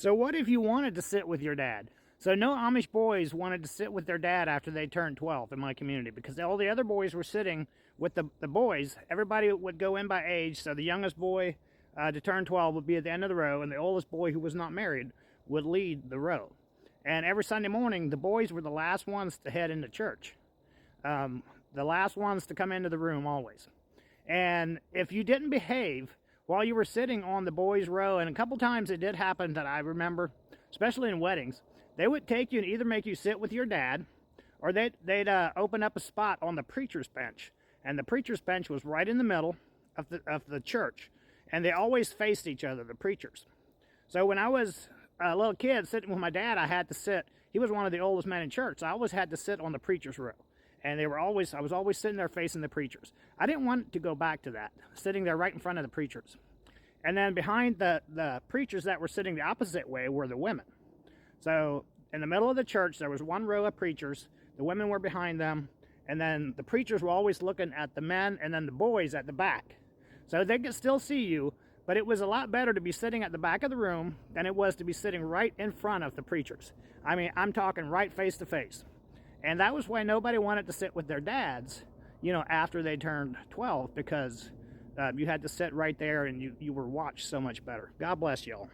So what if you wanted to sit with your dad? So no Amish boys wanted to sit with their dad after they turned 12 in my community, because all the other boys were sitting with the boys. Everybody would go in by age, so the youngest boy to turn 12 would be at the end of the row, and the oldest boy who was not married would lead the row. And every Sunday morning, the boys were the last ones to head into church, the last ones to come into the room always. And if you didn't behave while you were sitting on the boys' row, and a couple times it did happen that I remember, especially in weddings, they would take you and either make you sit with your dad, or they'd open up a spot on the preacher's bench. And the preacher's bench was right in the middle of the church, and they always faced each other, the preachers. So when I was a little kid sitting with my dad, I had to sit. He was one of the oldest men in church, so I always had to sit on the preacher's row. And I was always sitting there facing the preachers. I didn't want to go back to that, sitting there right in front of the preachers. And then behind the preachers that were sitting the opposite way were the women. So in the middle of the church, there was one row of preachers. The women were behind them. And then the preachers were always looking at the men and then the boys at the back. So they could still see you, but it was a lot better to be sitting at the back of the room than it was to be sitting right in front of the preachers. I mean, I'm talking right face to face. And that was why nobody wanted to sit with their dads, after they turned 12, because you had to sit right there and you were watched so much better. God bless y'all.